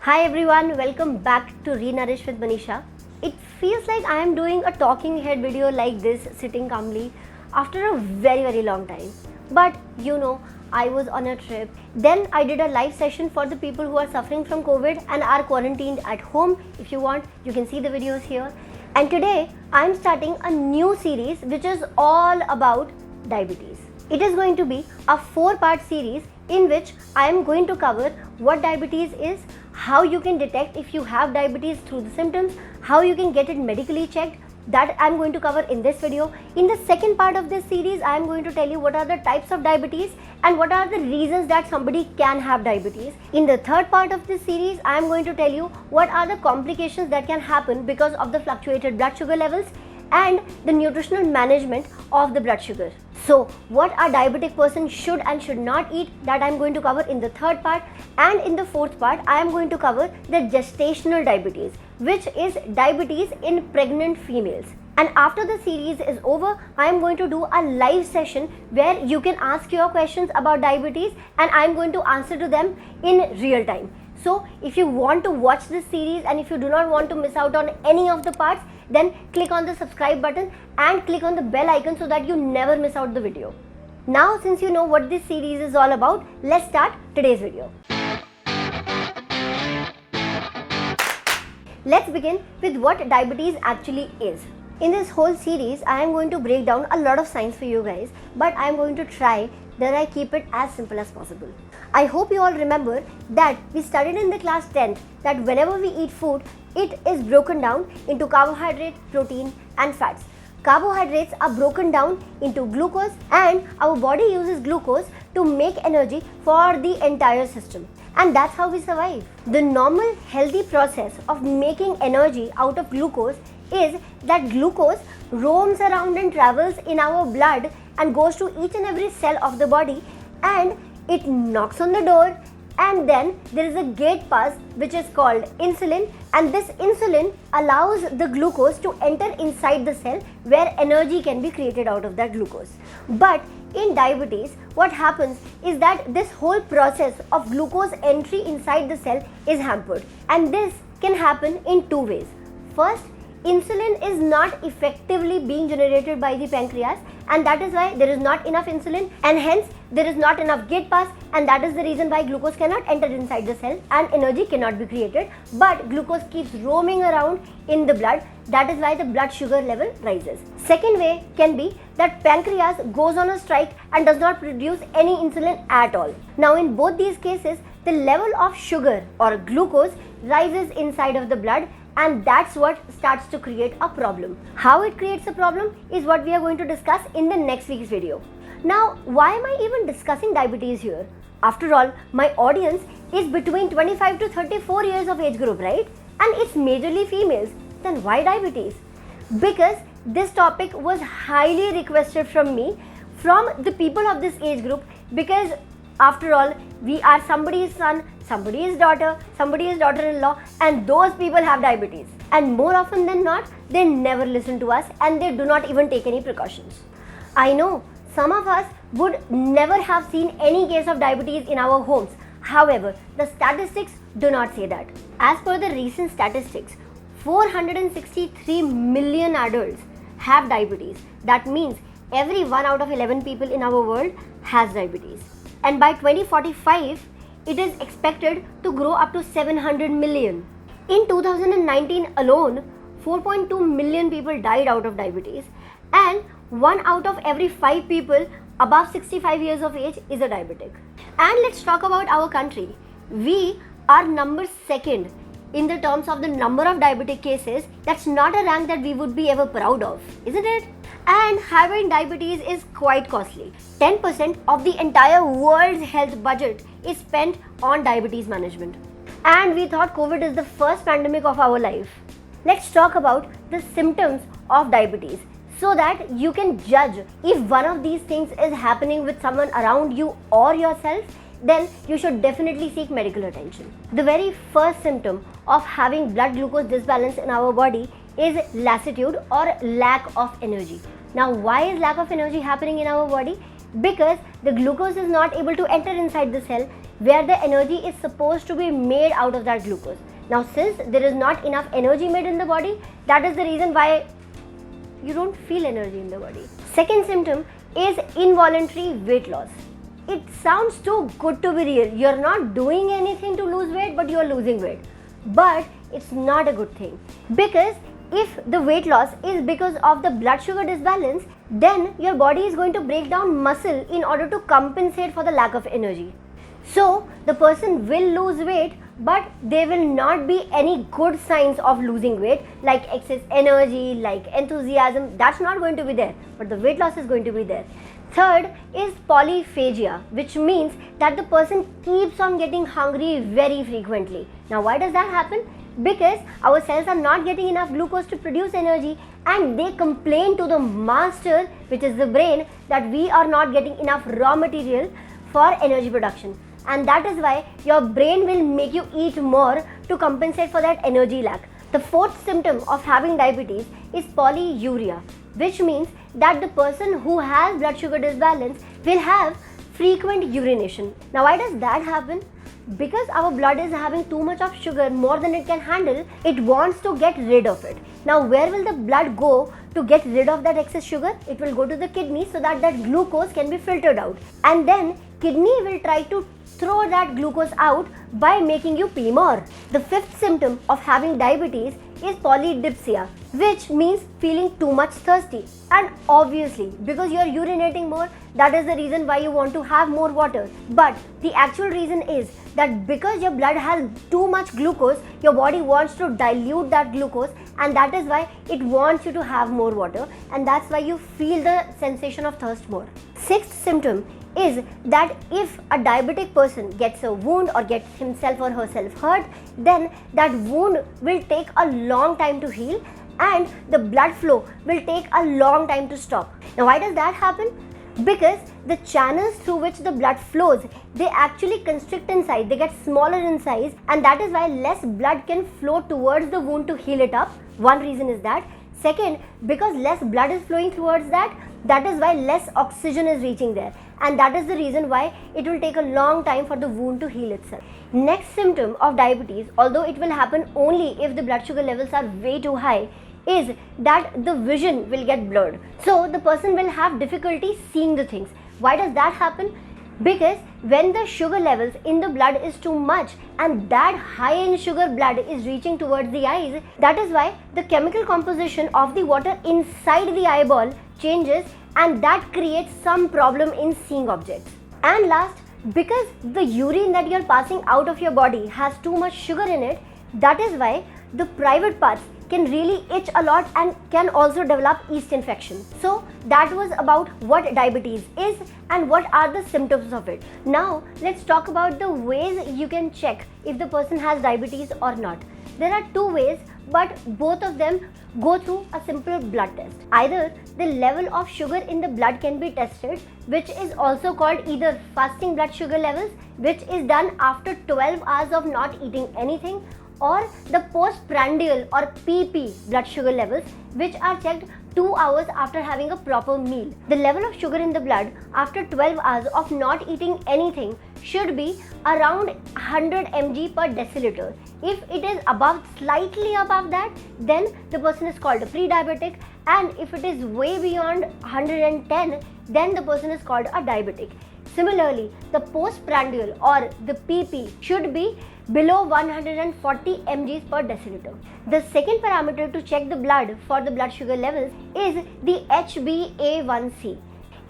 Hi everyone, welcome back to Renourish with Manisha. It feels like I am doing a talking head video like this, sitting calmly after a very long time. But I was on a trip. Then I did a live session for the people who are suffering from COVID and are quarantined at home. If you want, you can see the videos here. And today I am starting a new series which is all about diabetes. It is going to be a 4-part series in which I am going to cover what diabetes is, how you can detect if you have diabetes through the symptoms, how you can get it medically checked. That I am going to cover in this video. In the second part of this series, I am going to tell you what are the types of diabetes and what are the reasons that somebody can have diabetes. In the third part of this series, I am going to tell you what are the complications that can happen because of the fluctuated blood sugar levels and the nutritional management of the blood sugar. So what a diabetic person should and should not eat, that I am going to cover in the third part. And in the fourth part, I am going to cover the gestational diabetes, which is diabetes in pregnant females. And after the series is over, I am going to do a live session where you can ask your questions about diabetes and I am going to answer to them in real time. So if you want to watch this series and if you do not want to miss out on any of the parts, then click on the subscribe button and click on the bell icon so that you never miss out the video. Now, since you know what this series is all about, let's start today's video. Let's begin with what diabetes actually is. In this whole series, I am going to break down a lot of science for you guys, but I am going to try that I keep it as simple as possible. I hope you all remember that we studied in the class 10th that whenever we eat food, it is broken down into carbohydrate, protein and fats. Carbohydrates are broken down into glucose and our body uses glucose to make energy for the entire system. And that's how we survive. The normal healthy process of making energy out of glucose is that glucose roams around and travels in our blood and goes to each and every cell of the body and it knocks on the door, and then there is a gate pass which is called insulin, and this insulin allows the glucose to enter inside the cell where energy can be created out of that glucose. But in diabetes, what happens is that this whole process of glucose entry inside the cell is hampered, and this can happen in two ways. First, insulin is not effectively being generated by the pancreas, and that is why there is not enough insulin and hence there is not enough gate pass, and that is the reason why glucose cannot enter inside the cell and energy cannot be created, but glucose keeps roaming around in the blood. That is why the blood sugar level rises. Second way can be that pancreas goes on a strike and does not produce any insulin at all. Now in both these cases, the level of sugar or glucose rises inside of the blood, and that's what starts to create a problem. How it creates a problem is what we are going to discuss in the next week's video. Now, why am I even discussing diabetes here? After all, my audience is between 25 to 34 years of age group, right? And it's majorly females. Then why diabetes? Because this topic was highly requested from me, from the people of this age group, because after all, we are somebody's son, somebody's daughter, somebody's daughter-in-law, and those people have diabetes. And more often than not, they never listen to us and they do not even take any precautions. I know some of us would never have seen any case of diabetes in our homes. However, the statistics do not say that. As per the recent statistics, 463 million adults have diabetes. That means every 1 out of 11 people in our world has diabetes. And by 2045, it is expected to grow up to 700 million. In 2019 alone, 4.2 million people died out of diabetes, and 1 out of every 5 people above 65 years of age is a diabetic. And let's talk about our country. We are number 2nd in the terms of the number of diabetic cases. That's not a rank that we would be ever proud of, isn't it? And having diabetes is quite costly. 10% of the entire world's health budget is spent on diabetes management. And we thought COVID is the first pandemic of our life. Let's talk about the symptoms of diabetes so that you can judge if one of these things is happening with someone around you or yourself. Then you should definitely seek medical attention. The very first symptom of having blood glucose disbalance in our body is lassitude or lack of energy. Now, why is lack of energy happening in our body? Because the glucose is not able to enter inside the cell. where the energy is supposed to be made out of that glucose. Now, since there is not enough energy made in the body, that is the reason why you don't feel energy in the body. Second symptom is involuntary weight loss. It sounds too good to be real. You're not doing anything to lose weight, but you're losing weight. But it's not a good thing, because if the weight loss is because of the blood sugar disbalance, then your body is going to break down muscle in order to compensate for the lack of energy. So the person will lose weight, but there will not be any good signs of losing weight like excess energy, like enthusiasm. That's not going to be there, but the weight loss is going to be there. Third is polyphagia, which means that the person keeps on getting hungry very frequently. Now, why does that happen? Because our cells are not getting enough glucose to produce energy, and they complain to the master, which is the brain, that we are not getting enough raw material for energy production. And that is why your brain will make you eat more to compensate for that energy lack. The fourth symptom of having diabetes is polyuria, which means that the person who has blood sugar disbalance will have frequent urination. Now, why does that happen? Because our blood is having too much of sugar, more than it can handle, it wants to get rid of it. Now, where will the blood go to get rid of that excess sugar? It will go to the kidney so that that glucose can be filtered out. And then kidney will try to throw that glucose out by making you pee more. The fifth symptom of having diabetes is polydipsia, which means feeling too much thirsty. And obviously, because you are urinating more, that is the reason why you want to have more water. But the actual reason is that because your blood has too much glucose, your body wants to dilute that glucose, and that is why it wants you to have more water, and that's why you feel the sensation of thirst more. Sixth symptom is that if a diabetic person gets a wound or gets himself or herself hurt, then that wound will take a long time to heal, and the blood flow will take a long time to stop. Now, why does that happen? Because the channels through which the blood flows, they actually constrict in size, they get smaller in size, and that is why less blood can flow towards the wound to heal it up. One reason is that. Second, because less blood is flowing towards that is why less oxygen is reaching there, and that is the reason why it will take a long time for the wound to heal itself. Next symptom of diabetes, although it will happen only if the blood sugar levels are way too high, is that the vision will get blurred. So the person will have difficulty seeing the things. Why does that happen? Because when the sugar levels in the blood is too much and that high in sugar blood is reaching towards the eyes, that is why the chemical composition of the water inside the eyeball changes, and that creates some problem in seeing objects. And last, because the urine that you are passing out of your body has too much sugar in it, that is why the private parts can really itch a lot and can also develop yeast infection. So that was about what diabetes is and what are the symptoms of it. Now let's talk about the ways you can check if the person has diabetes or not. There are two ways, but both of them go through a simple blood test. Either the level of sugar in the blood can be tested, which is also called either fasting blood sugar levels, which is done after 12 hours of not eating anything, or the postprandial or PP blood sugar levels, which are checked 2 hours after having a proper meal. The level of sugar in the blood after 12 hours of not eating anything should be around 100 mg per deciliter. If it is slightly above that, then the person is called a pre-diabetic, and if it is way beyond 110, then the person is called a diabetic. Similarly, the postprandial or the PP should be below 140 mg per deciliter. The second parameter to check the blood for the blood sugar levels is the HbA1c.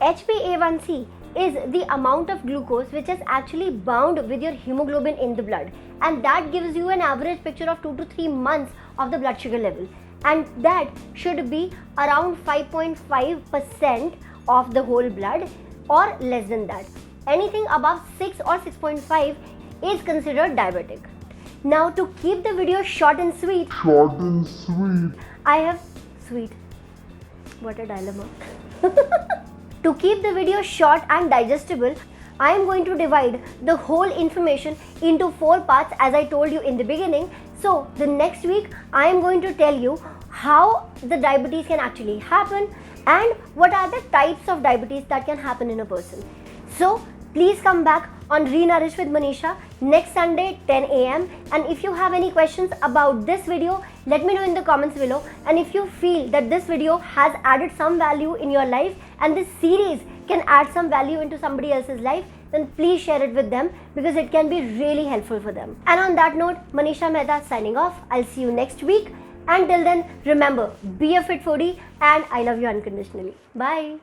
HbA1c is the amount of glucose which is actually bound with your hemoglobin in the blood, and that gives you an average picture of 2 to 3 months of the blood sugar level, and that should be around 5.5% of the whole blood or less than that. Anything above 6 or 6.5 is considered diabetic. Now, to keep the video short and sweet, I have sweet. What a dilemma. To keep the video short and digestible, I am going to divide the whole information into 4 parts as I told you in the beginning. So the next week I am going to tell you how the diabetes can actually happen and what are the types of diabetes that can happen in a person. So please come back on Renourish with Manisha next Sunday 10 a.m. And if you have any questions about this video, let me know in the comments below. And if you feel that this video has added some value in your life and this series can add some value into somebody else's life, then please share it with them because it can be really helpful for them. And on that note, Manisha Mehta signing off. I'll see you next week. Until then, remember, be a fit foodie and I love you unconditionally. Bye.